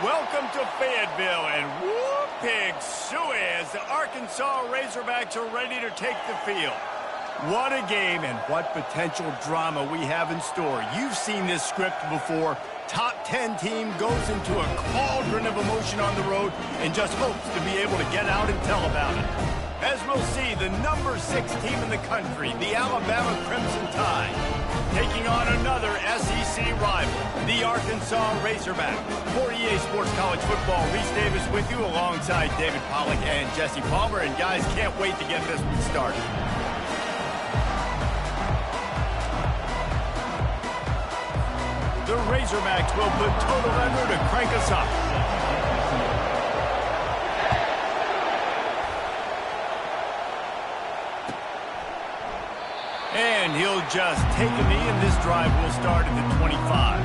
Welcome to Fayetteville, and whoop, pig suey as the Arkansas Razorbacks are ready to take the field. What a game and what potential drama we have in store. You've seen this script before. Top 10 team goes into a cauldron of emotion on the road and just hopes to be able to get out and tell about it. As we'll see, the number 6 team in the country, the Alabama Crimson Tide, taking on another SEC rival, the Arkansas Razorback. For EA Sports College Football, Reese Davis with you alongside David Pollack and Jesse Palmer. And guys, can't wait to get this one started. The Razorbacks will put total under to crank us up. And he'll just take a knee, and this drive will start at the 25.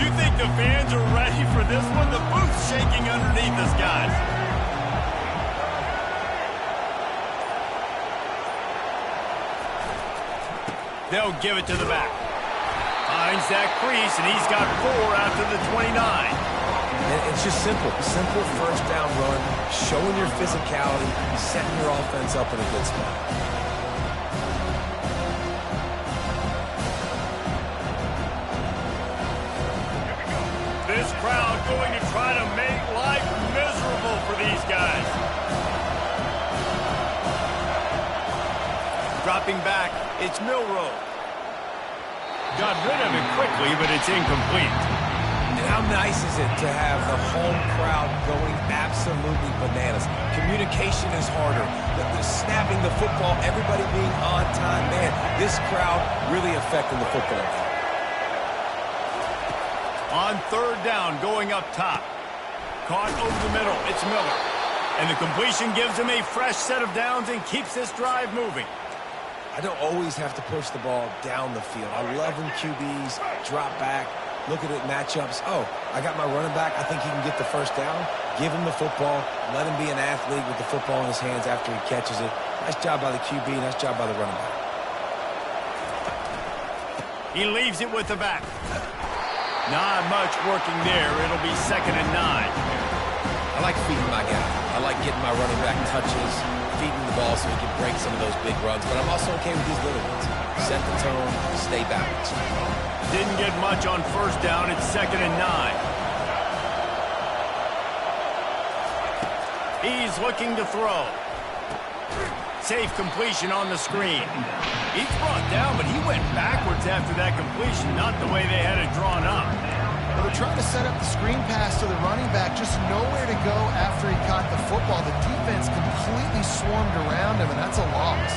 You think the fans are ready for this one? The booth's shaking underneath us, guys. They'll give it to the back. Finds that crease, and he's got 4 out to the 29. It's just simple first down run, showing your physicality, setting your offense up in a good spot. This crowd going to try to make life miserable for these guys. Dropping back, it's Milroe. Got rid of it quickly, but it's incomplete. And how nice is it to have the home crowd going absolutely bananas? Communication is harder. The snapping the football, everybody being on time. Man, this crowd really affecting the football game. On third down, going up top. Caught over the middle. It's Miller. And the completion gives him a fresh set of downs and keeps this drive moving. I don't always have to push the ball down the field. I love when QBs drop back, look at it, matchups. Oh, I got my running back. I think he can get the first down. Give him the football. Let him be an athlete with the football in his hands after he catches it. Nice job by the QB. Nice job by the running back. He leaves it with the back. Not much working there. It'll be 2nd and 9. I like feeding my guy. I like getting my running back touches, feeding the ball so he can break some of those big runs. But I'm also okay with these little ones. Set the tone, stay balanced. Didn't get much on first down. It's 2nd and 9. He's looking to throw. Safe completion on the screen. He's brought down, but he went backwards after that completion, not the way they had it drawn up. Well, they're trying to set up the screen pass to the running back, just nowhere to go after he caught the football. The defense completely swarmed around him, and that's a loss.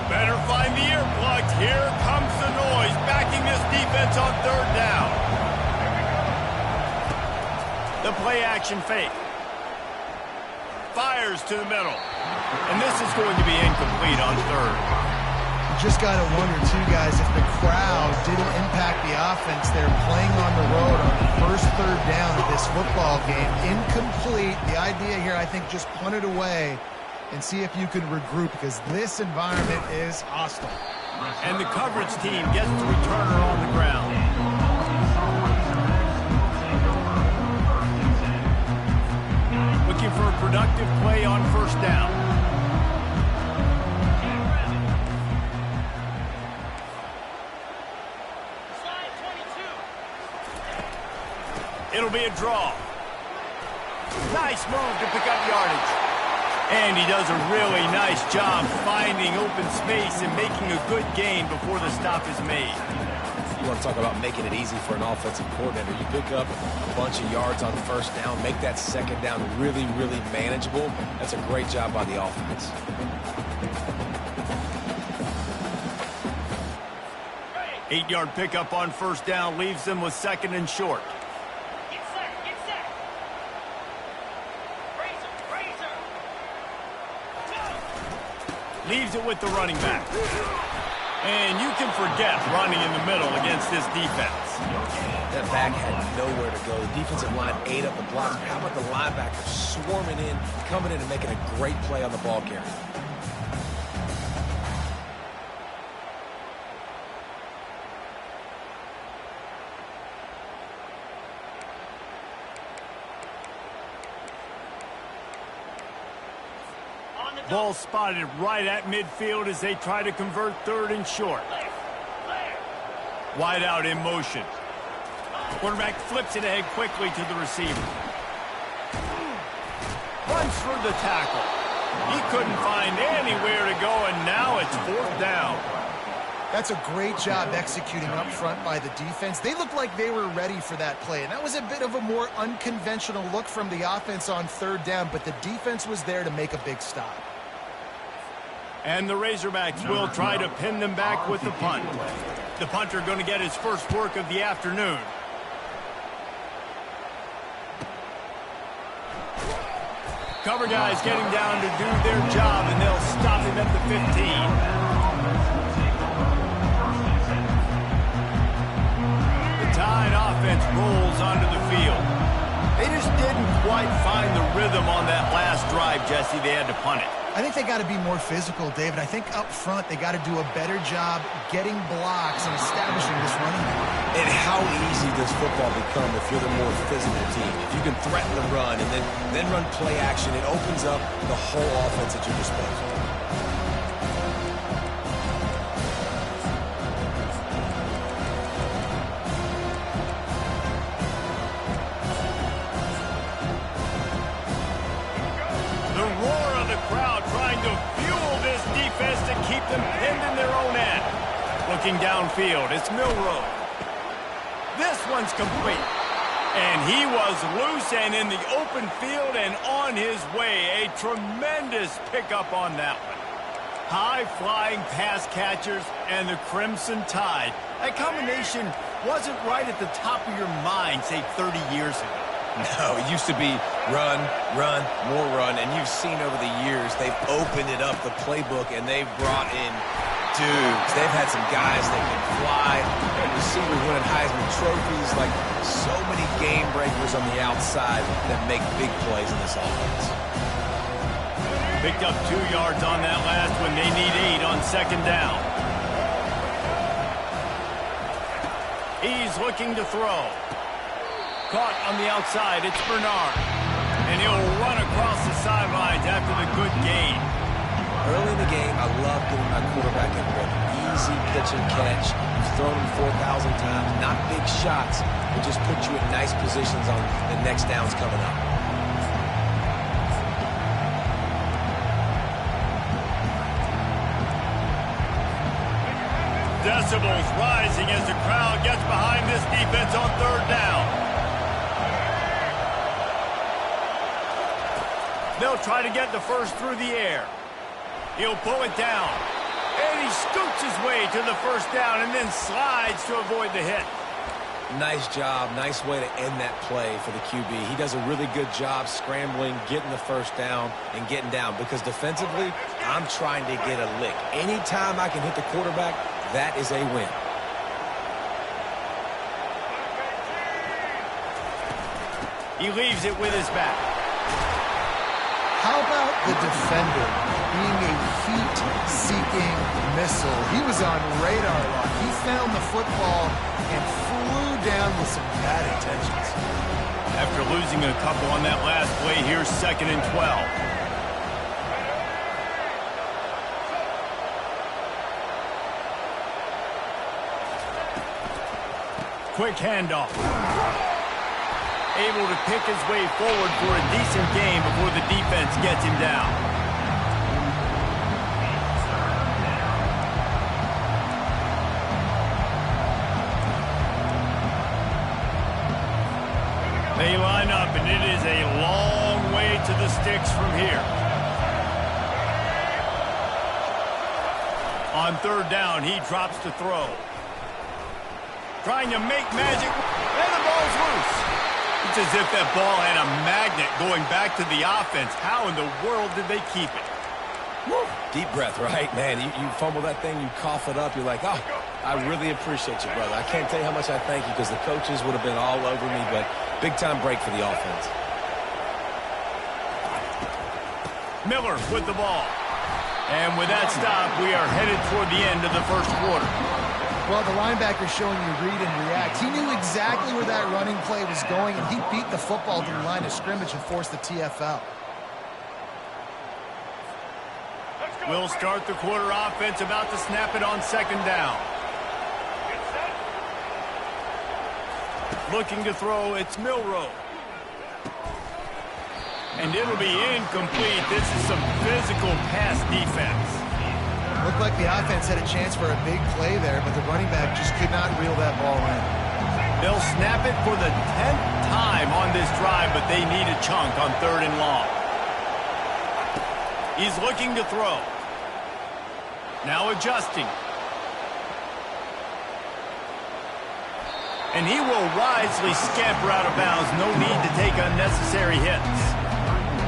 Better find the earplugs. Here comes the noise, backing this defense on third down. The play action fake. Fires to the middle. And this is going to be incomplete on third. You just got to wonder, too, guys, if the crowd didn't impact the offense. They're playing on the road on the first third down of this football game. Incomplete. The idea here, I think, just punt it away and see if you can regroup, because this environment is hostile. And the coverage team gets the returner on the ground. Looking for a productive play on first down. It'll be a draw. Nice move to pick up yardage. And he does a really nice job finding open space and making a good gain before the stop is made. You want to talk about making it easy for an offensive coordinator. You pick up a bunch of yards on first down, make that second down really, really manageable. That's a great job by the offense. Eight-yard pickup on first down leaves them with 2nd and short. Leaves it with the running back. And you can forget running in the middle against this defense. That back had nowhere to go. The defensive line ate up the blocks. How about the linebacker swarming in, coming in and making a great play on the ball carrier? Ball spotted right at midfield as they try to convert third and short. Wide out in motion. Quarterback flips it ahead quickly to the receiver. Runs for the tackle. He couldn't find anywhere to go, and now it's fourth down. That's a great job executing up front by the defense. They looked like they were ready for that play, and that was a bit of a more unconventional look from the offense on third down, but the defense was there to make a big stop. And the Razorbacks will try to pin them back with the punt. The punter going to get his first work of the afternoon. Cover guys getting down to do their job, and they'll stop him at the 15. Tide offense rolls onto the field. They just didn't quite find the rhythm on that last drive, Jesse. They had to punt it. I think they got to be more physical, David. I think up front they got to do a better job getting blocks and establishing this running game. And how easy does football become if you're the more physical team? If you can threaten the run and then run play action, it opens up the whole offense at your disposal. Looking downfield, it's Milrow. This one's complete. And he was loose and in the open field and on his way. A tremendous pickup on that one. High-flying pass catchers and the Crimson Tide. That combination wasn't right at the top of your mind, say, 30 years ago. No, it used to be run, run, more run. And you've seen over the years, they've opened it up, the playbook, and they've brought in dudes. They've had some guys that can fly, and receivers winning Heisman trophies, like so many game breakers on the outside that make big plays in this offense. Picked up 2 yards on that last one. They need 8 on second down. He's looking to throw. Caught on the outside. It's Bernard. And he'll run across the sidelines after the good gain. Early in the game, I love getting my quarterback in rhythm. Easy pitch and catch. You've thrown him 4,000 times. Not big shots, but just put you in nice positions on the next downs coming up. Decibels rising as the crowd gets behind this defense on third down. They'll try to get the first through the air. He'll pull it down. And he scoots his way to the first down and then slides to avoid the hit. Nice job. Nice way to end that play for the QB. He does a really good job scrambling, getting the first down, and getting down. Because defensively, I'm trying to get a lick. Anytime I can hit the quarterback, that is a win. He leaves it with his back. How about the defender being a heat-seeking missile? He was on radar lock. He found the football and flew down with some bad intentions. After losing a couple on that last play, here's 2nd and 12. Quick handoff. Able to pick his way forward for a decent game before the defense gets him down. They line up, and it is a long way to the sticks from here. On third down, he drops to throw. Trying to make magic, and the ball's loose. It's as if that ball had a magnet going back to the offense. How in the world did they keep it? Woo. Deep breath, right? Man, you fumble that thing, you cough it up, you're like, oh, I really appreciate you, brother. I can't tell you how much I thank you because the coaches would have been all over me, but big-time break for the offense. Miller with the ball. And with that stop, we are headed toward the end of the first quarter. Well, the linebacker's showing you read and react. He knew exactly where that running play was going, and he beat the football to the line of scrimmage and forced the TFL. We'll start the quarter offense, about to snap it on second down. Looking to throw, it's Milroe. And it'll be incomplete. This is some physical pass defense. Looked like the offense had a chance for a big play there, but the running back just could not reel that ball in. They'll snap it for the 10th time on this drive, but they need a chunk on 3rd and long. He's looking to throw. Now adjusting. And he will wisely scamper out of bounds. No need to take unnecessary hits.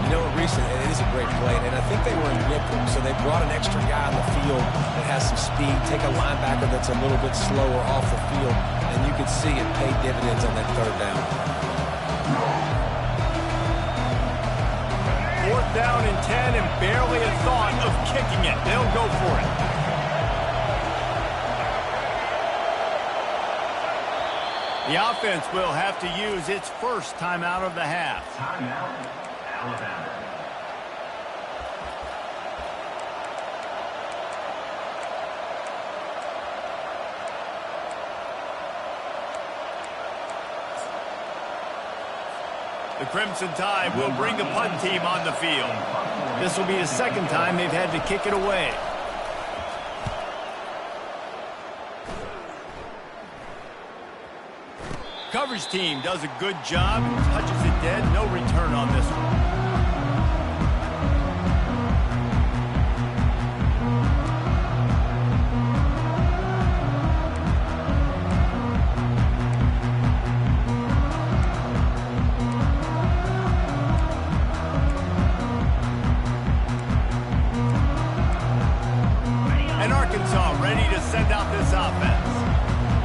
You know, recently, it is a great play, and I think they were in nickel, so they brought an extra guy on the field that has some speed, take a linebacker that's a little bit slower off the field, and you can see it pay dividends on that 3rd down. 4th down and 10, and barely a thought of kicking it. They'll go for it. The offense will have to use its first timeout of the half. Timeout, Alabama. The Crimson Tide will bring the punt team on the field. This will be the 2nd time they've had to kick it away. Coverage team does a good job and touches it dead. No return on this one. And Arkansas ready to send out this offense.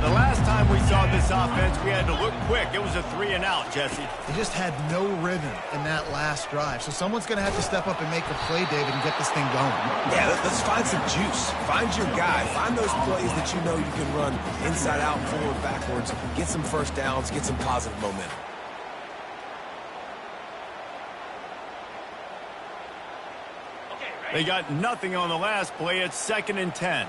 The last time we saw this offense, we had to look quick. It was a 3-and-out, Jesse. They just had no rhythm in that last drive. So someone's going to have to step up and make a play, David, and get this thing going. Yeah, let's find some juice. Find your guy. Find those plays that you know you can run inside out, forward, backwards. Get some first downs. Get some positive momentum. They got nothing on the last play. It's 2nd and 10.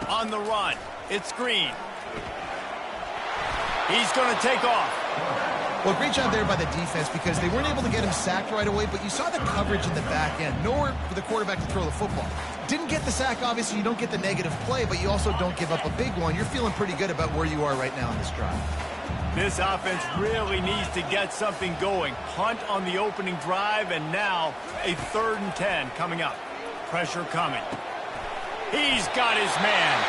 On the run, it's Green. He's going to take off. Well, great job there by the defense because they weren't able to get him sacked right away, but you saw the coverage in the back end. Nowhere for the quarterback to throw the football. Didn't get the sack, obviously. You don't get the negative play, but you also don't give up a big one. You're feeling pretty good about where you are right now in this drive. This offense really needs to get something going. Punt on the opening drive, and now a 3rd and 10 coming up. Pressure coming. He's got his man.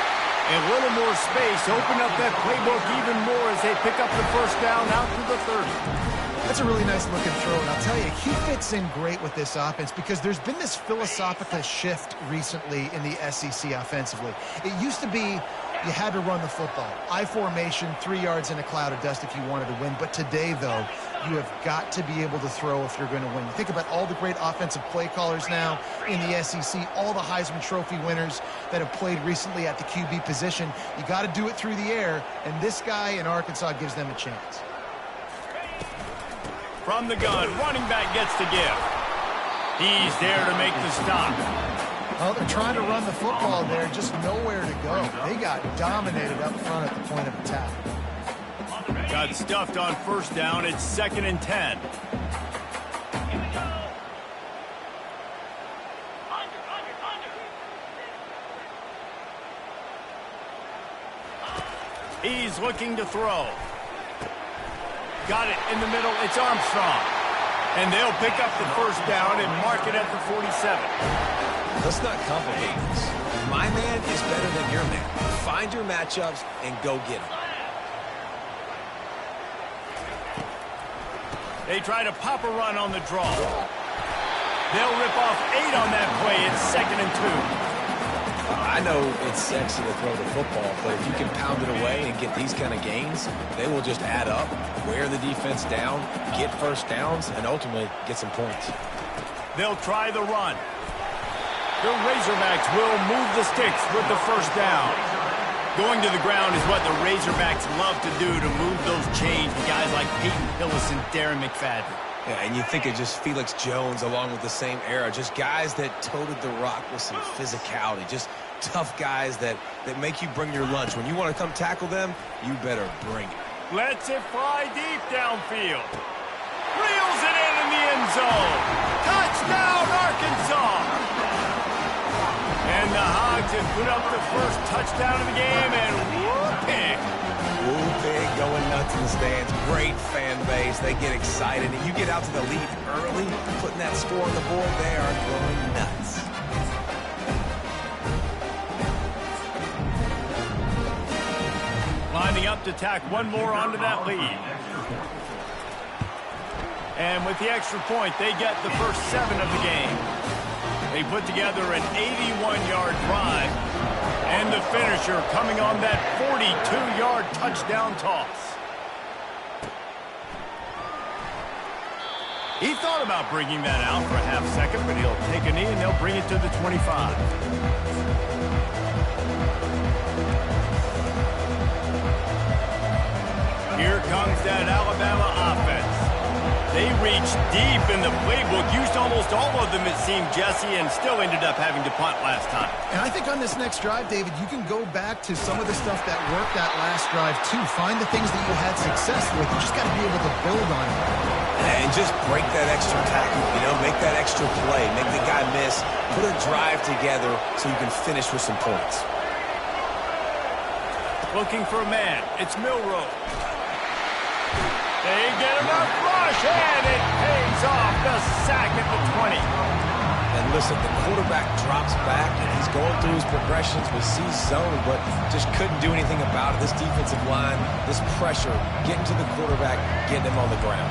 A little more space. Open up that playbook even more as they pick up the 1st down out to the 30. That's a really nice looking throw, and I'll tell you, he fits in great with this offense because there's been this philosophical shift recently in the SEC offensively. It used to be you had to run the football. I formation, 3 yards in a cloud of dust if you wanted to win. But today, though, you have got to be able to throw if you're going to win. You think about all the great offensive play callers now in the SEC, all the Heisman Trophy winners that have played recently at the QB position. You got to do it through the air, and this guy in Arkansas gives them a chance. From the gun, running back gets to give. He's there to make the stop. Well, they're trying to run the football there, just nowhere to go. They got dominated up front at the point of attack. Got stuffed on 1st down. It's 2nd and 10. He's looking to throw. Got it in the middle. It's Armstrong. And they'll pick up the 1st down and mark it at the 47. Let's not complicate this. My man is better than your man. Find your matchups and go get them. They try to pop a run on the draw. They'll rip off 8 on that play. It's 2nd and 2. I know it's sexy to throw the football, but if you can pound it away and get these kind of gains, they will just add up, wear the defense down, get 1st downs, and ultimately get some points. They'll try the run. The Razorbacks will move the sticks with the 1st down. Going to the ground is what the Razorbacks love to do to move those chains with guys like Peyton Hillis and Darren McFadden. Yeah, and you think of just Felix Jones along with the same era, just guys that toted the rock with some physicality, just tough guys that make you bring your lunch. When you want to come tackle them, you better bring it. Lets it fly deep downfield. Reels it in the end zone. Touchdown, Arkansas! And the Hogs have put up the first touchdown of the game, and whoop-pig. Whoop-pig going nuts in the stands. Great fan base. They get excited. And you get out to the lead early, putting that score on the board, they are going nuts. Lining up to tack one more onto that lead. And with the extra point, they get the first 7 of the game. They put together an 81-yard drive, and the finisher coming on that 42-yard touchdown toss. He thought about bringing that out for a half second, but he'll take a knee and they'll bring it to the 25. Here comes that Alabama offense. They reached deep in the playbook, used almost all of them, it seemed, Jesse, and still ended up having to punt last time. And I think on this next drive, David, you can go back to some of the stuff that worked that last drive, too. Find the things that you had success with. You just got to be able to build on it. And just break that extra tackle, make that extra play, make the guy miss, put a drive together so you can finish with some points. Looking for a man. It's Milroe. They get him a rush, and it pays off. The sack at the 20. And listen, the quarterback drops back, and he's going through his progressions with C zone, but just couldn't do anything about it. This defensive line, this pressure, getting to the quarterback, getting him on the ground.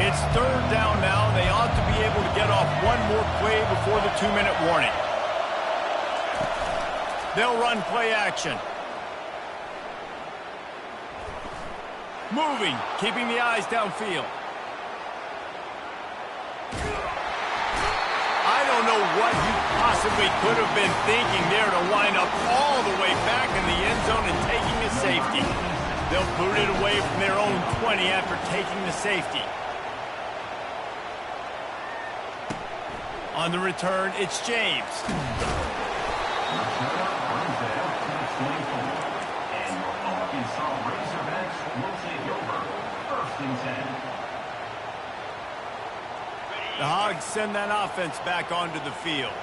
It's 3rd down now. They ought to be able to get off one more play before the 2-minute warning. They'll run play action. Moving, keeping the eyes downfield. I don't know what he possibly could have been thinking there to wind up all the way back in the end zone and taking a safety. They'll boot it away from their own 20 after taking the safety. On the return, it's James. The Hogs send that offense back onto the field.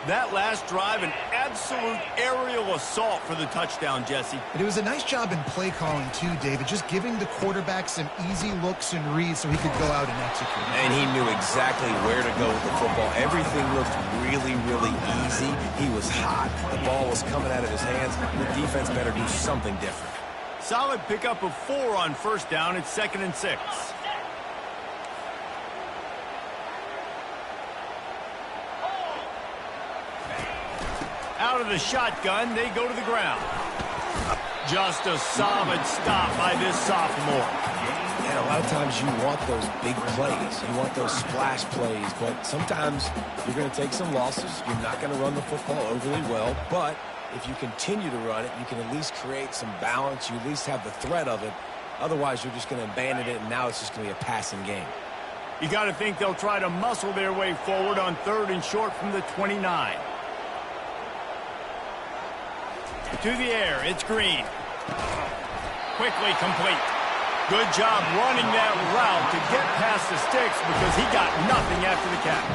That last drive, an absolute aerial assault for the touchdown, Jesse. But it was a nice job in play calling, too, David, just giving the quarterback some easy looks and reads so he could go out and execute. And he knew exactly where to go with the football. Everything looked really, really easy. He was hot. The ball was coming out of his hands. The defense better do something different. Solid pickup of 4 on 1st down. It's 2nd and 6. Out of the shotgun, they go to the ground. Just a solid stop by this sophomore. Yeah, a lot of times you want those big plays. You want those splash plays, but sometimes you're going to take some losses. You're not going to run the football overly well, but if you continue to run it, you can at least create some balance. You at least have the threat of it. Otherwise, you're just going to abandon it, and now it's just going to be a passing game. You got to think they'll try to muscle their way forward on 3rd and short from the 29. To the air, it's Green. Quickly complete. Good job running that route to get past the sticks because he got nothing after the catch.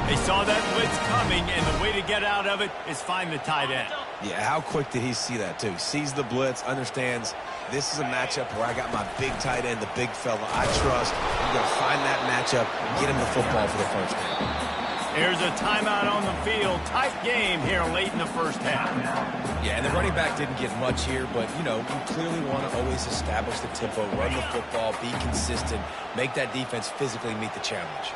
They saw that blitz coming, and the way to get out of it is find the tight end. Yeah, how quick did he see that, too? Sees the blitz, understands this is a matchup where I got my big tight end, the big fella I trust. I'm going to find that matchup, get him the football for the first down. Here's a timeout on the field. Tight game here late in the 1st half. Yeah, and the running back didn't get much here, but, you clearly want to always establish the tempo, run the football, be consistent, make that defense physically meet the challenge.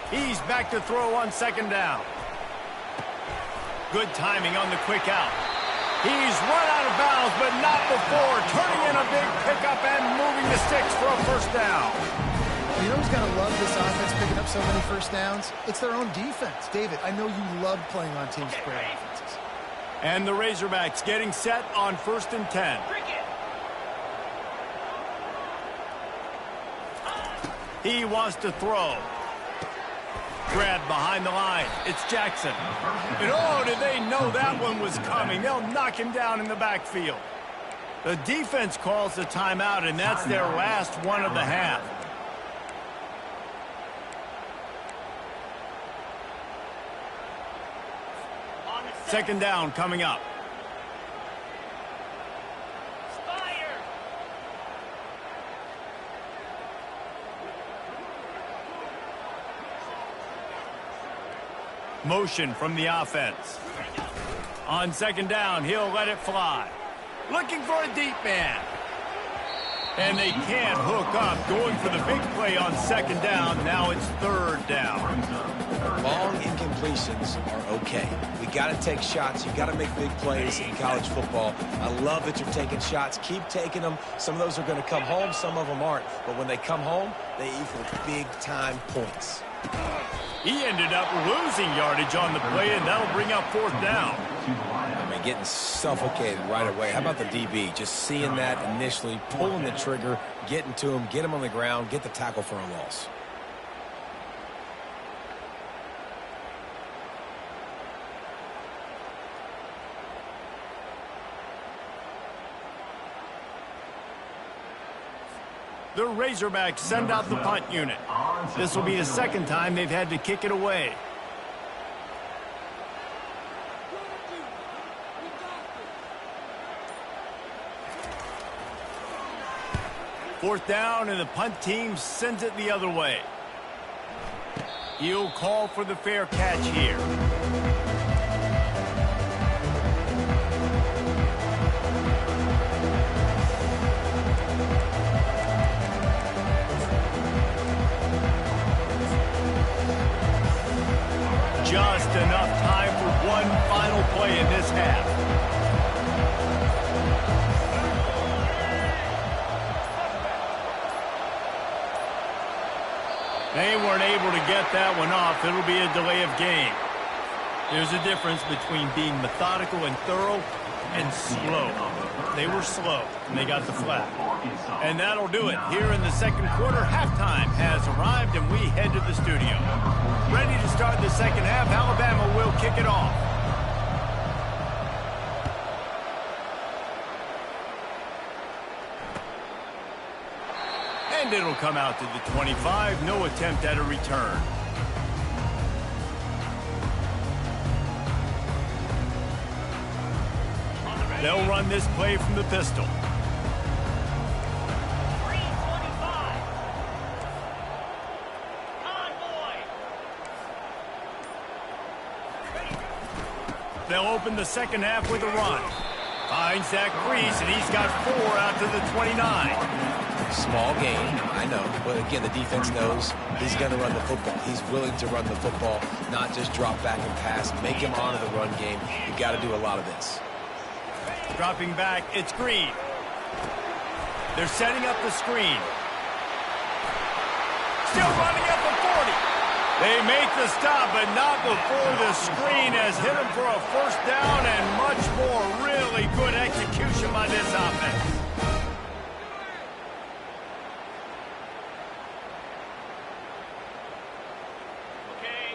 He's back to throw on 2nd down. Good timing on the quick out. He's run out of bounds, but not before turning in a big pickup and moving the sticks for a first down. You know who's got to love this offense picking up so many first downs? It's their own defense. David, I know you love playing on team spread offenses. And the Razorbacks getting set on 1st and 10. He wants to throw. Grabbed behind the line. It's Jackson. And oh, did they know that one was coming? They'll knock him down in the backfield. The defense calls the timeout, and that's their last one of the half. Second down coming up. Motion from the offense. On second down, he'll let it fly. Looking for a deep man. And they can't hook up. Going for the big play on second down. Now it's third down. Long incompletions are okay. We got to take shots. You got to make big plays in college football. I love that you're taking shots. Keep taking them. Some of those are going to come home. Some of them aren't. But when they come home, they equal big-time points. He ended up losing yardage on the play, and that'll bring up fourth down. I mean, getting suffocated right away. How about the DB? Just seeing that initially, pulling the trigger, getting to him, get him on the ground, get the tackle for a loss. The Razorbacks send out the punt unit. This will be the second time they've had to kick it away. Fourth down, and the punt team sends it the other way. He'll call for the fair catch here. Just enough time for one final play in this half. They weren't able to get that one off. It'll be a delay of game. There's a difference between being methodical and thorough and slow. They were slow, and they got the flag. And that'll do it. Here in the second quarter, halftime has arrived, and we head to the studio. Ready to start the second half. Alabama will kick it off. And it'll come out to the 25. No attempt at a return. They'll run this play from the pistol. They'll open the second half with a run. Finds that crease, and he's got 4 out to the 29. Small game, I know. But again, the defense knows he's going to run the football. He's willing to run the football, not just drop back and pass. Make him honor the run game. You got to do a lot of this. Dropping back, it's Green. They're setting up the screen. Still running at the 40. They make the stop, but not before the screen has hit him for a first down, and much more. Really good execution by this offense.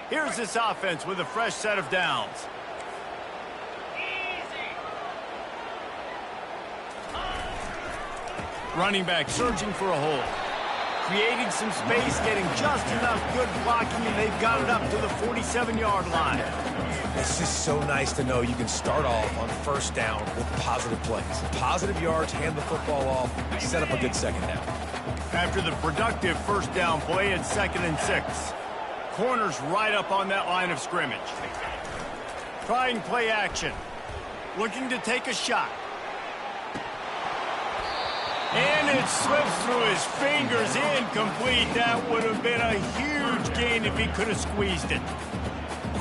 Here's this offense with a fresh set of downs. Running back searching for a hole. Creating some space, getting just enough good blocking, and they've got it up to the 47-yard line. It's just so nice to know you can start off on first down with positive plays. Positive yards, hand the football off, set up a good second down. After the productive first down play, it's 2nd and 6. Corners right up on that line of scrimmage. Trying play action. Looking to take a shot. And it slips through his fingers, incomplete. That would have been a huge gain if he could have squeezed it.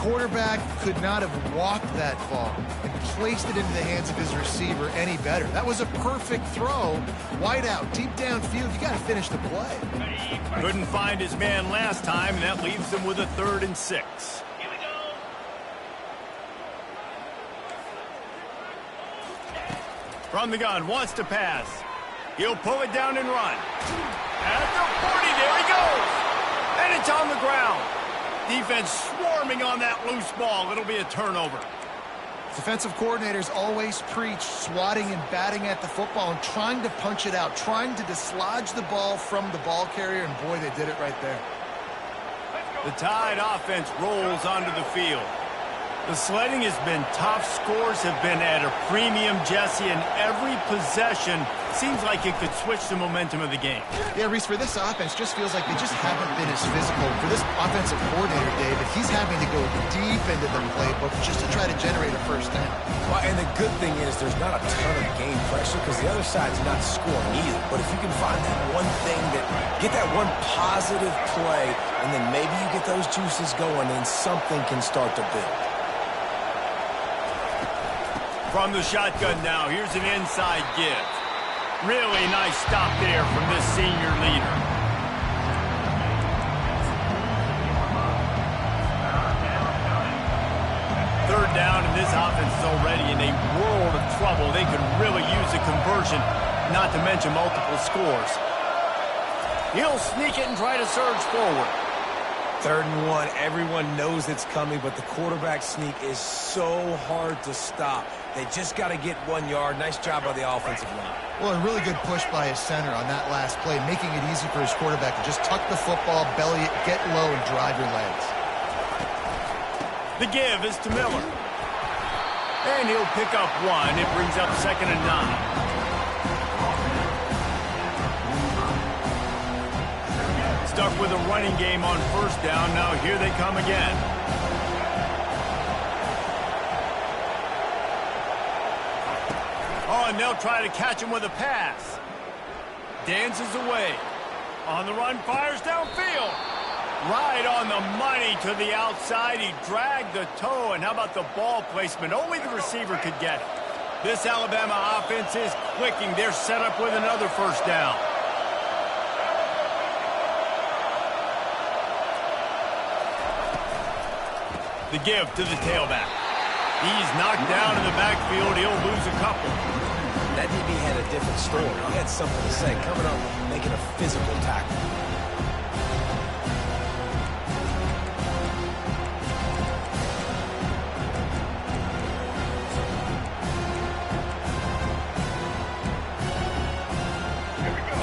quarterback could not have walked that ball and placed it into the hands of his receiver any better. That was a perfect throw. Wide out, deep downfield. You got to finish the play. Couldn't find his man last time, and that leaves him with a 3rd and 6. Here we go. From the gun, wants to pass. He'll pull it down and run. At the 40, there he goes. And it's on the ground. Defense swarming on that loose ball. It'll be a turnover. Defensive coordinators always preach swatting and batting at the football and trying to punch it out, trying to dislodge the ball from the ball carrier, and boy, they did it right there. The Tide offense rolls onto the field. The sledding has been tough. Scores have been at a premium, Jesse, and every possession seems like it could switch the momentum of the game. Yeah, Reese, for this offense, just feels like they just haven't been as physical. For this offensive coordinator, David, he's having to go deep into the playbook just to try to generate a first down. Well, and the good thing is there's not a ton of game pressure because the other side's not scoring either. But if you can find that one thing, get that one positive play, and then maybe you get those juices going, then something can start to build. From the shotgun now, here's an inside give. Really nice stop there from this senior leader. Third down, and this offense is already in a world of trouble. They could really use a conversion, not to mention multiple scores. He'll sneak it and try to surge forward. 3rd and 1, everyone knows it's coming, but the quarterback sneak is so hard to stop. They just got to get 1 yard. Nice job by the offensive line. Well, a really good push by his center on that last play, making it easy for his quarterback to just tuck the football, belly it, get low, and drive your legs. The give is to Miller. And he'll pick up 1. It brings up 2nd and 9. Stuck with a running game on 1st down. Now here they come again. Oh, and they'll try to catch him with a pass. Dances away. On the run, fires downfield. Right on the money to the outside. He dragged the toe, and how about the ball placement? Only the receiver could get it. This Alabama offense is clicking. They're set up with another 1st down. The give to the tailback. He's knocked down in the backfield. He'll lose a couple. That DB had a different story. He had something to say, coming up, making a physical tackle.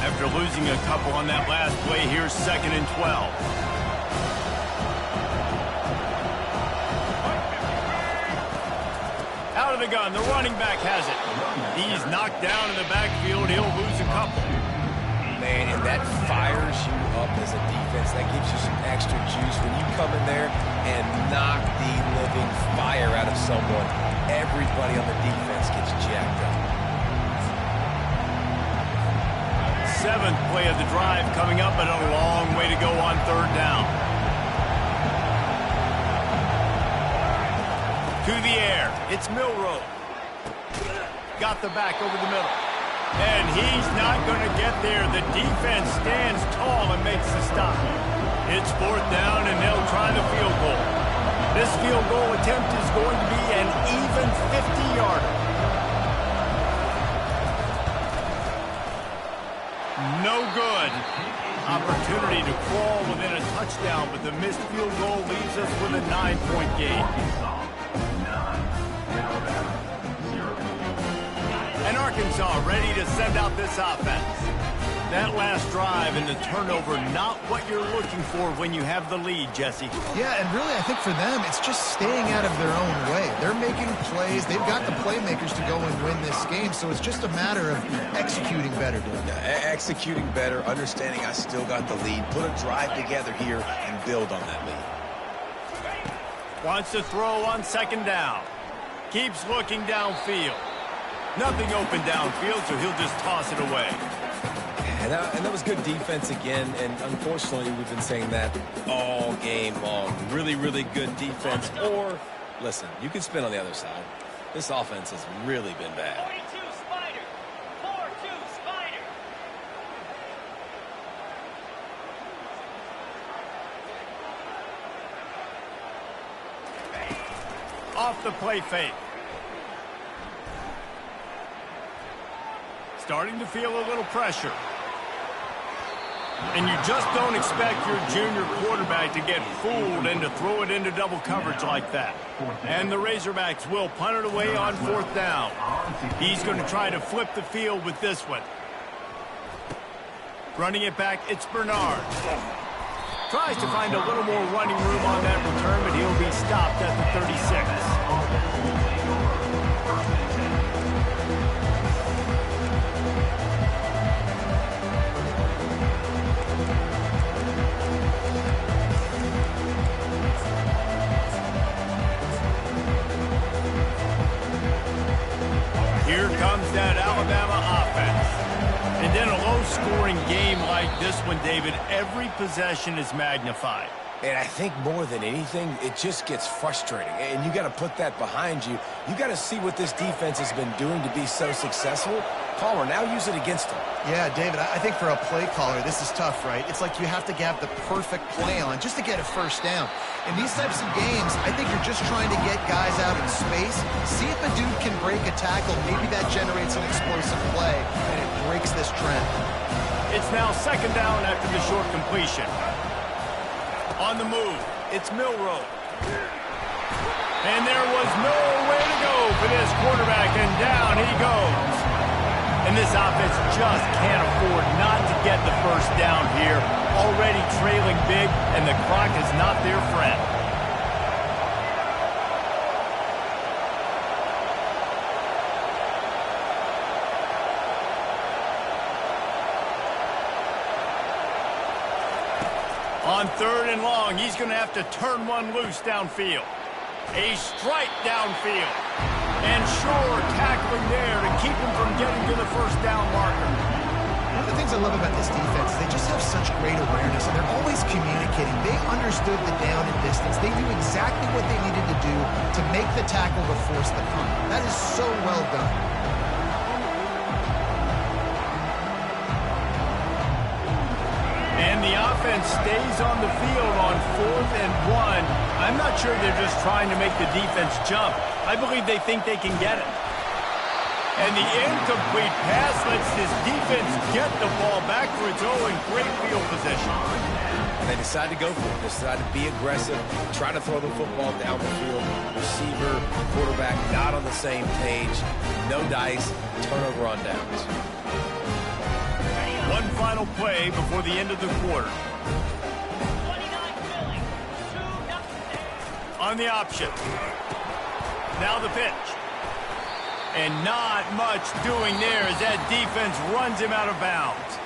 After losing a couple on that last play, here's 2nd and 12. Out of the gun, the running back has it. He's knocked down in the backfield. He'll lose a couple. Man, and that fires you up as a defense. That gives you some extra juice. When you come in there and knock the living fire out of someone, everybody on the defense gets jacked up. 7th play of the drive coming up, but a long way to go on 3rd down. To the air, it's Milroe. Got the back over the middle. And he's not going to get there. The defense stands tall and makes the stop. It's 4th down, and they'll try the field goal. This field goal attempt is going to be an even 50-yarder. No good. Opportunity to crawl within a touchdown, but the missed field goal leaves us with a 9-point game. And Arkansas ready to send out this offense. That last drive and the turnover, not what you're looking for when you have the lead, Jesse. Yeah, and really I think for them, it's just staying out of their own way. They're making plays. They've got the playmakers to go and win this game, so it's just a matter of executing better, Dave. Yeah, executing better, understanding I still got the lead. Put a drive together here and build on that lead. Wants to throw on 2nd down. Keeps looking downfield. Nothing open downfield, so he'll just toss it away. And that was good defense again, and unfortunately we've been saying that all game long. Really, really good defense. Or, listen, you can spin on the other side. This offense has really been bad. 42 Spider. 4-2 Spider. Off the play fake. Starting to feel a little pressure. And you just don't expect your junior quarterback to get fooled and to throw it into double coverage like that. And the Razorbacks will punt it away on 4th down. He's going to try to flip the field with this one. Running it back, it's Bernard. Tries to find a little more running room on that return, but he'll be stopped at the 36. Here comes that Alabama offense. And in a low-scoring game like this one, David, every possession is magnified. And I think more than anything, it just gets frustrating. And you got to put that behind you. You got to see what this defense has been doing to be so successful. Palmer, now use it against them. Yeah, David, I think for a play caller, this is tough, right? It's like you have to have the perfect play on just to get a first down. In these types of games, I think you're just trying to get guys out in space, see if a dude can break a tackle. Maybe that generates an explosive play, and it breaks this trend. It's now 2nd down after the short completion. On the move, it's Milroe. And there was nowhere to go for this quarterback, and down he goes. And this offense just can't afford not to get the first down here. Already trailing big, and the clock is not their friend. On 3rd and long, he's going to have to turn one loose downfield. A strike downfield. And sure, tackling there to keep him from getting to the first down marker. One of the things I love about this defense, they just have such great awareness, and they're always communicating. They understood the down and distance. They knew exactly what they needed to do to make the tackle to force the punt. That is so well done. And the offense stays on the field on 4th and 1. I'm not sure they're just trying to make the defense jump. I believe they think they can get it. And the incomplete pass lets this defense get the ball back for its own great field position. And they decide to go for it. They decide to be aggressive, try to throw the football down the field. Receiver, quarterback, not on the same page. No dice, turnover on downs. One final play before the end of the quarter. 29 Philly. 2-0. On the option. Now the pitch. And not much doing there as that defense runs him out of bounds.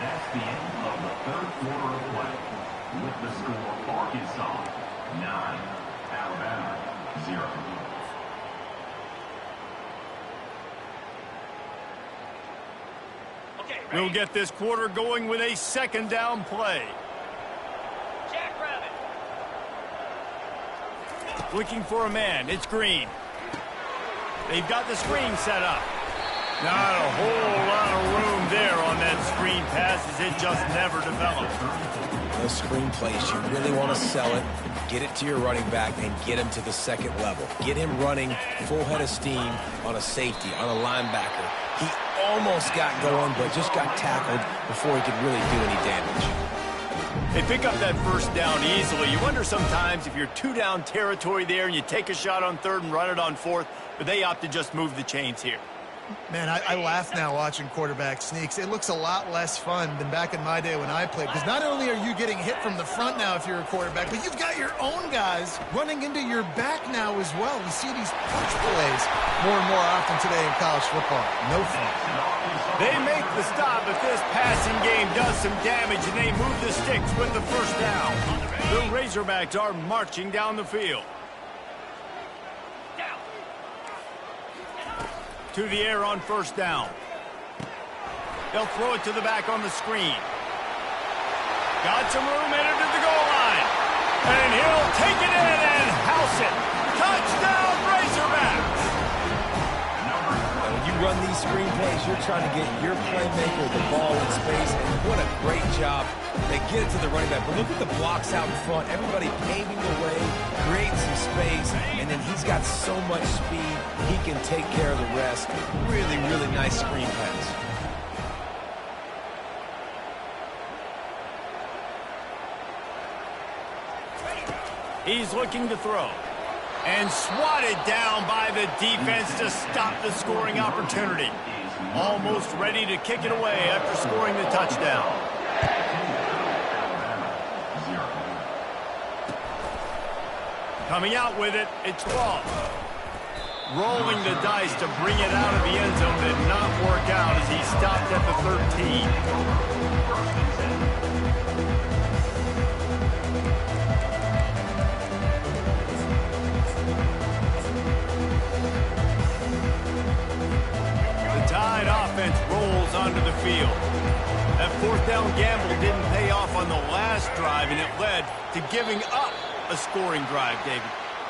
That's the end of the 3rd quarter of play. With the score, Arkansas 9, Alabama 0. We'll get this quarter going with a 2nd down play. Jackrabbit. Looking for a man. It's Green. They've got the screen set up. Not a whole lot of room there on that screen pass as it just never developed. Those screen plays, you really want to sell it, get it to your running back, and get him to the 2nd level. Get him running full head of steam on a safety, on a linebacker. He almost got going, but just got tackled before he could really do any damage. They pick up that first down easily. You wonder sometimes if you're 2-down territory there and you take a shot on 3rd and run it on 4th, but they opt to just move the chains here. Man, I laugh now watching quarterback sneaks. It looks a lot less fun than back in my day when I played, because not only are you getting hit from the front now if you're a quarterback, but you've got your own guys running into your back now as well. We see these punch plays more and more often today in college football. No fun. They make the stop, but this passing game does some damage, and they move the sticks with the first down. The Razorbacks are marching down the field. To the air on first down. They'll throw it to the back on the screen. Got some room headed to the goal line. And he'll take it in and house it. Touchdown, Razorbacks! And when you run these screenplays, you're trying to get your playmaker the ball in space, and what a great job. They get it to the running back, but look at the blocks out in front. Everybody paving the way, creating some space, and then he's got so much speed, he can take care of the rest. Really, really nice screen pass. He's looking to throw. And swatted down by the defense to stop the scoring opportunity. Almost ready to kick it away after scoring the touchdown. Coming out with it, it's Ball. Rolling the dice to bring it out of the end zone did not work out as he stopped at the 13. Offense rolls onto the field. That fourth down gamble didn't pay off on the last drive, and it led to giving up a scoring drive, David.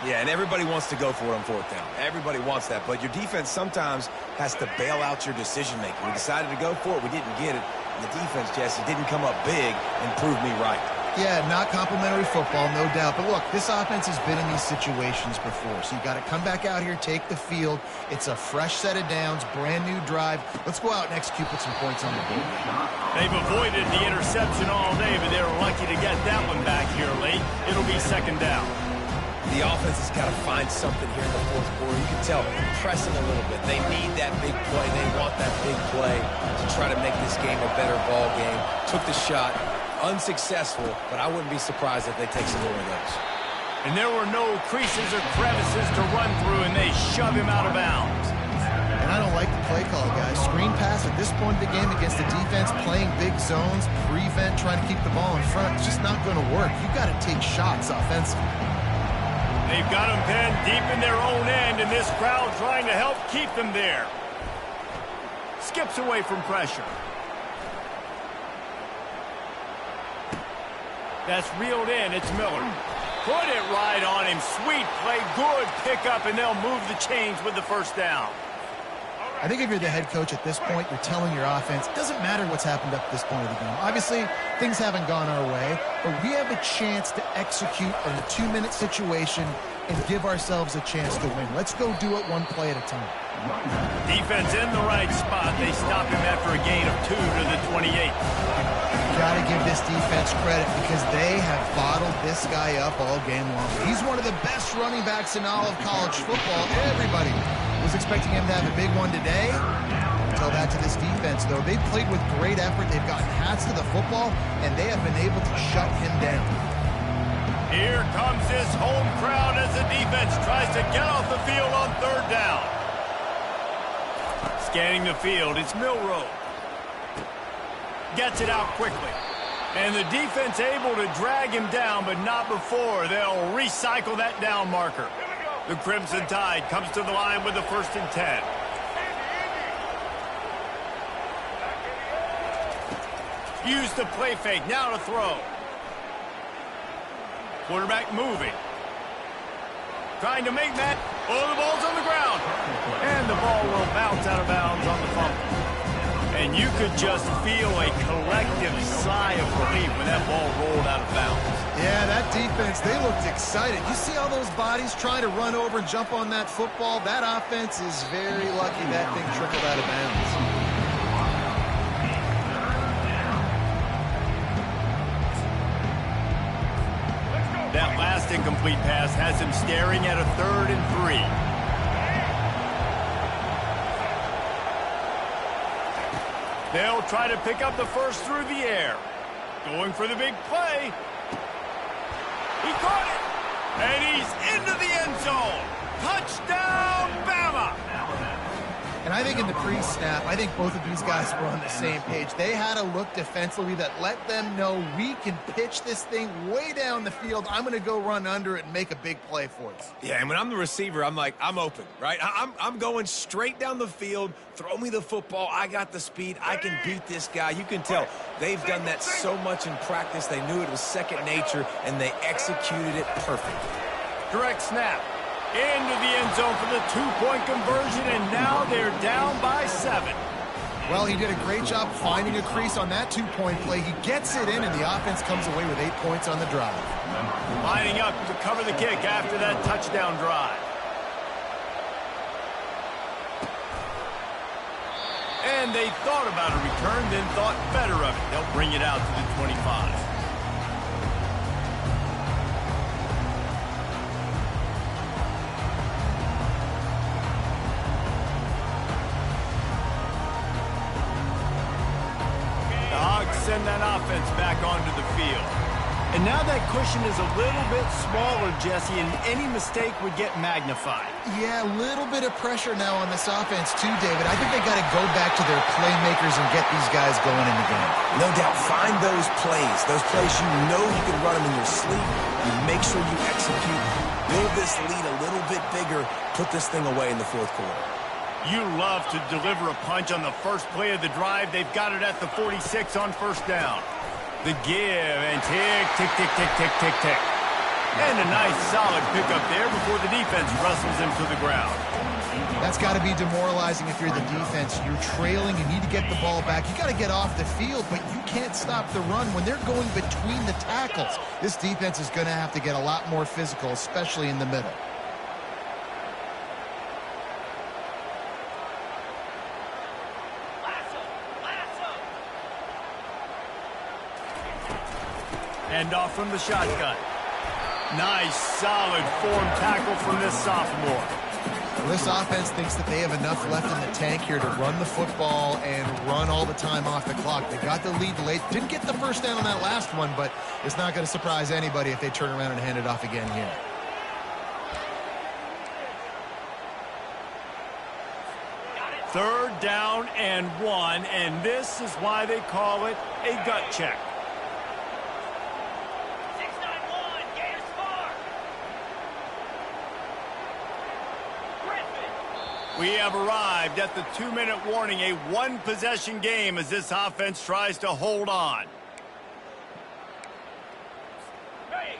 Yeah, and everybody wants to go for it on fourth down. Everybody wants that, but your defense sometimes has to bail out your decision-making. We decided to go for it. We didn't get it. And the defense, Jesse, didn't come up big and prove me right. Yeah, not complimentary football, no doubt. But look, this offense has been in these situations before. So you got to come back out here, take the field. It's a fresh set of downs, brand new drive. Let's go out and execute, put some points on the board. They've avoided the interception all day, but they were lucky to get that one back here late. It'll be second down. The offense has got to find something here in the fourth quarter. You can tell, pressing a little bit. They need that big play. They want that big play to try to make this game a better ball game. Took the shot. Unsuccessful, but I wouldn't be surprised if they take some more of those. And there were no creases or crevices to run through, and they shove him out of bounds. And I don't like the play call, guys. Screen pass at this point of the game against the defense, playing big zones, prevent, trying to keep the ball in front. It's just not going to work. You got to take shots offensively. They've got him pinned deep in their own end, and this crowd trying to help keep them there. Skips away from pressure. That's reeled in. It's Miller. Put it right on him. Sweet play. Good pickup, and they'll move the chains with the first down. I think if you're the head coach at this point, you're telling your offense, it doesn't matter what's happened up to this point of the game. Obviously, things haven't gone our way, but we have a chance to execute in a 2-minute situation and give ourselves a chance to win. Let's go do it one play at a time. Defense in the right spot. They stop him after a gain of 2 to the 28. Got to give this defense credit because they have bottled this guy up all game long. He's one of the best running backs in all of college football. Everybody was expecting him to have a big one today. Tell that to this defense, though. They've played with great effort. They've gotten hats to the football, and they have been able to shut him down. Here comes this home crowd as the defense tries to get off the field on third down. Scanning the field, it's Milroe. Gets it out quickly. And the defense able to drag him down, but not before they'll recycle that down marker. The Crimson Tide comes to the line with the 1st and 10. Use the play fake, now to throw. Quarterback moving. Trying to make that. Oh, the ball's on the ground. And the ball will bounce out of bounds on the fumble. And you could just feel a collective sigh of relief when that ball rolled out of bounds. Yeah, that defense, they looked excited. You see all those bodies trying to run over and jump on that football? That offense is very lucky that thing trickled out of bounds. That last incomplete pass has him staring at a 3rd and 3. They'll try to pick up the first through the air. Going for the big play. He caught it. And he's into the end zone. Touchdown, Bama. And I think in the pre-snap, I think both of these guys were on the same page. They had a look defensively that let them know we can pitch this thing way down the field. I'm going to go run under it and make a big play for us. Yeah, and when I'm the receiver, I'm like, I'm open, right? I'm going straight down the field. Throw me the football. I got the speed. I can beat this guy. You can tell they've done that so much in practice. They knew it was second nature, and they executed it perfectly. Direct snap. Into the end zone for the two-point conversion, and now they're down by 7. Well, he did a great job finding a crease on that two-point play. He gets it in, and the offense comes away with 8 points on the drive. Lining up to cover the kick after that touchdown drive. And they thought about a return, then thought better of it. They'll bring it out to the 25. Send that offense back onto the field. And now that cushion is a little bit smaller, Jesse, and any mistake would get magnified. Yeah, a little bit of pressure now on this offense too, David. I think they got to go back to their playmakers and get these guys going in the game. No doubt, find those plays you know you can run them in your sleep. You make sure you execute, build this lead a little bit bigger, put this thing away in the fourth quarter. You love to deliver a punch on the first play of the drive. They've got it at the 46 on first down. The give and tick, tick, tick, tick, tick, tick, tick. And a nice solid pickup there before the defense wrestles him to the ground. That's got to be demoralizing if you're the defense. You're trailing, you need to get the ball back. You got to get off the field, but you can't stop the run when they're going between the tackles. This defense is going to have to get a lot more physical, especially in the middle. End off from the shotgun. Nice, solid form tackle from this sophomore. Well, this offense thinks that they have enough left in the tank here to run the football and run all the time off the clock. They got the lead late. Didn't get the first down on that last one, but it's not going to surprise anybody if they turn around and hand it off again here. Third down and 1, and this is why they call it a gut check. We have arrived at the 2-minute warning, a one-possession game as this offense tries to hold on.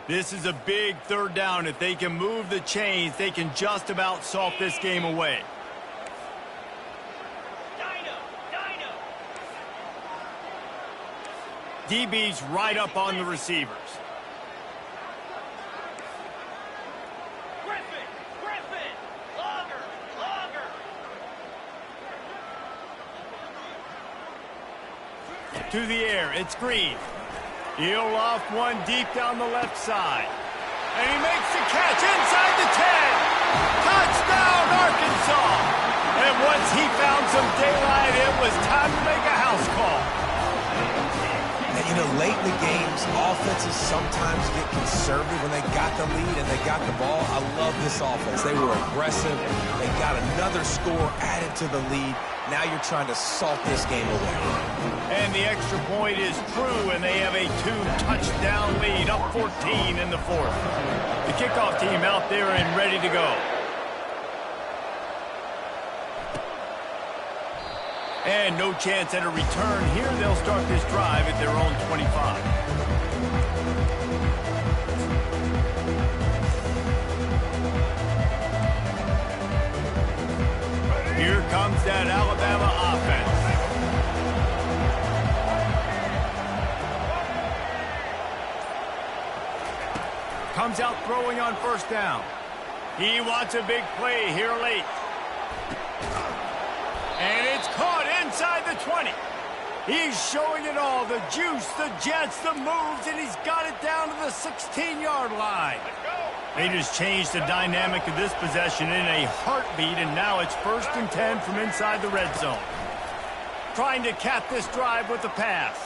This is a big third down. If they can move the chains, they can just about salt this game away. DB's right up on the receivers. To the air, it's Green. He'll loft one deep down the left side. And he makes the catch inside the 10. Touchdown, Arkansas. And once he found some daylight, it was time to make a house call. And, you know, late in the games, offenses sometimes get conservative when they got the lead and they got the ball. I love this offense. They were aggressive. They got another score added to the lead. Now you're trying to salt this game away. And the extra point is true, and they have a 2-touchdown lead, up 14 in the fourth. The kickoff team out there and ready to go. And no chance at a return here. They'll start this drive at their own 25. Here comes that Alabama offense. Comes out throwing on first down. He wants a big play here late. And it's caught inside the 20. He's showing it all, the juice, the jets, the moves, and he's got it down to the 16-yard line. They just changed the dynamic of this possession in a heartbeat, and now it's 1st and 10 from inside the red zone. Trying to cap this drive with the pass.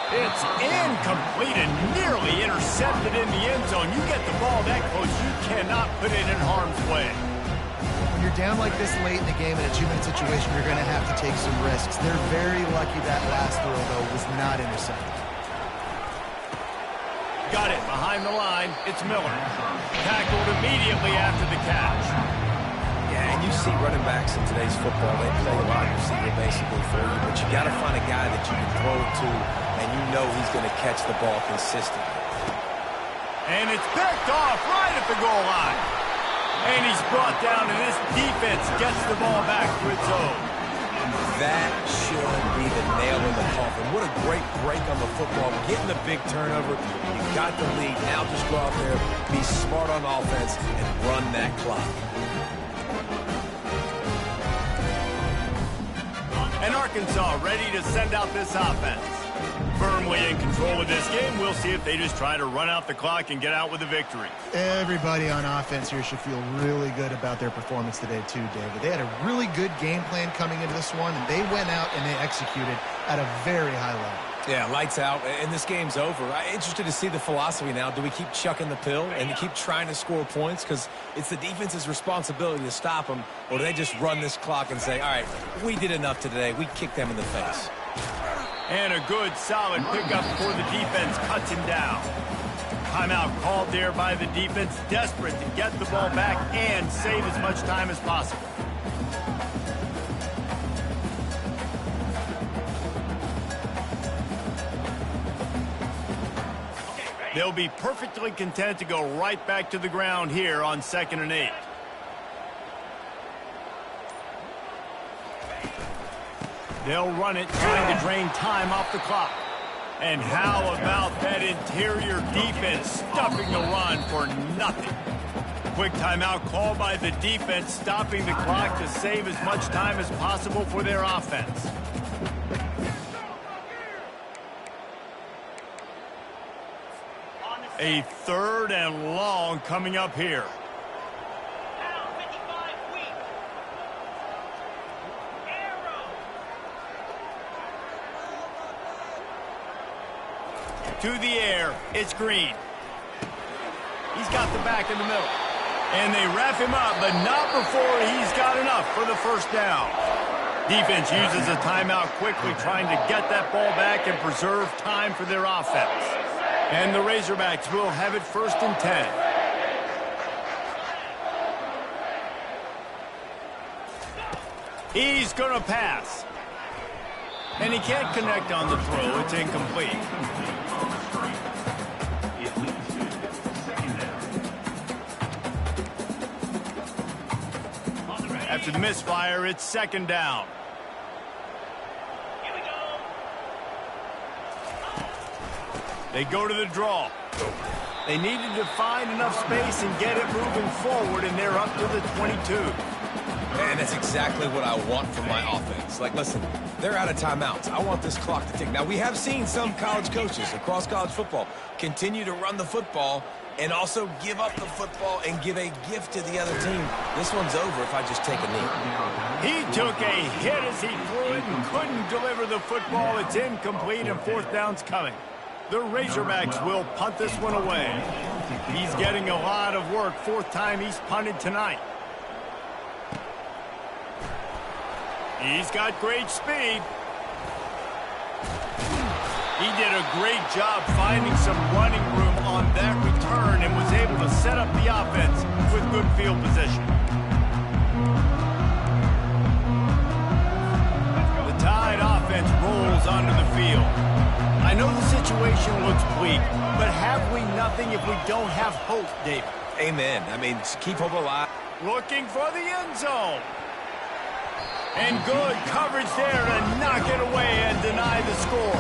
It's incomplete and nearly intercepted in the end zone. You get the ball that close, you cannot put it in harm's way. When you're down like this late in the game in a 2-minute situation, you're going to have to take some risks. They're very lucky that last throw, though, was not intercepted. Got it behind the line. It's Miller. Tackled immediately after the catch. Yeah, and you see running backs in today's football, they play a wide receiver basically for you, but you got to find a guy that you can throw it to, and you know he's going to catch the ball consistently. And it's picked off right at the goal line. And he's brought down, and this defense gets the ball back to its own. That should be the nail in the coffin. What a great break on the football. Getting the big turnover. You got the lead. Now just go out there, be smart on offense, and run that clock. And Arkansas ready to send out this offense. Firmly in control of this game. We'll see if they just try to run out the clock and get out with a victory. Everybody on offense here should feel really good about their performance today too, David. They had a really good game plan coming into this one, and they went out and they executed at a very high level. Yeah, lights out, and this game's over. I'm interested to see the philosophy now. Do we keep chucking the pill and keep trying to score points? Because it's the defense's responsibility to stop them, or do they just run this clock and say, all right, we did enough today. We kicked them in the face. And a good, solid pickup before the defense cuts him down. Timeout called there by the defense, desperate to get the ball back and save as much time as possible. They'll be perfectly content to go right back to the ground here on 2nd and 8. They'll run it, trying to drain time off the clock. And how about that interior defense stuffing the run for nothing? Quick timeout call by the defense, stopping the clock to save as much time as possible for their offense. A 3rd and long coming up here. To the air, it's Green. He's got the back in the middle. And they wrap him up, but not before he's got enough for the first down. Defense uses a timeout quickly, trying to get that ball back and preserve time for their offense. And the Razorbacks will have it 1st and 10. He's going to pass. And he can't connect on the throw. It's incomplete. After the misfire, it's 2nd down. Here we go. They go to the draw. They needed to find enough space and get it moving forward, and they're up to the 22. Man, that's exactly what I want from my offense. Like, listen, they're out of timeouts. I want this clock to tick. Now, we have seen some college coaches across college football continue to run the football and also give up the football and give a gift to the other team. This one's over if I just take a knee. He took a hit as he threw it and couldn't deliver the football. It's incomplete, and 4th down's coming. The Razorbacks will punt this one away. He's getting a lot of work. 4th time he's punted tonight. He's got great speed. He did a great job finding some running room on that return and was able to set up the offense with good field position. The Tide offense rolls onto the field. I know the situation looks bleak, but have we nothing if we don't have hope, David? Amen. I mean, keep hope alive. Looking for the end zone. And good coverage there to knock it away and deny the score.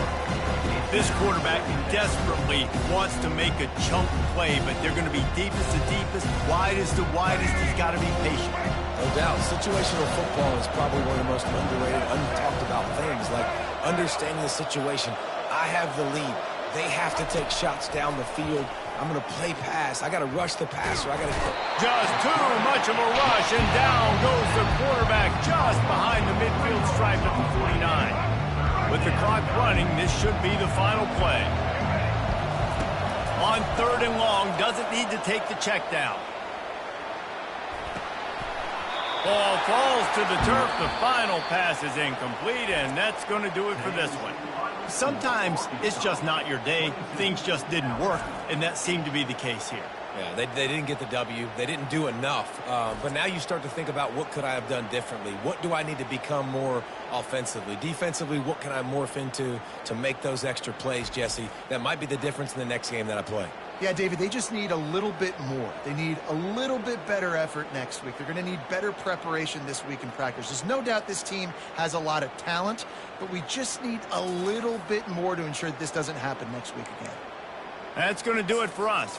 This quarterback desperately wants to make a chunk play, but they're going to be deepest to deepest, widest to widest. He's got to be patient. No doubt. Situational football is probably one of the most underrated, untalked about things, like understanding the situation. I have the lead. They have to take shots down the field. I'm going to play pass. I got to rush the passer. I got to... Just too much of a rush, and down goes the quarterback just behind the midfield stripe at the 49. With the clock running, this should be the final play. On 3rd and long, doesn't need to take the check down. Ball falls to the turf. The final pass is incomplete, and that's going to do it for this one. Sometimes it's just not your day. Things just didn't work, and that seemed to be the case here. Yeah, they didn't get the W. They didn't do enough. But now you start to think about what could I have done differently? What do I need to become more offensively? Defensively, what can I morph into to make those extra plays, Jesse? That might be the difference in the next game that I play. Yeah, David, they just need a little bit more. They need a little bit better effort next week. They're going to need better preparation this week in practice. There's no doubt this team has a lot of talent, but we just need a little bit more to ensure that this doesn't happen next week again. That's going to do it for us.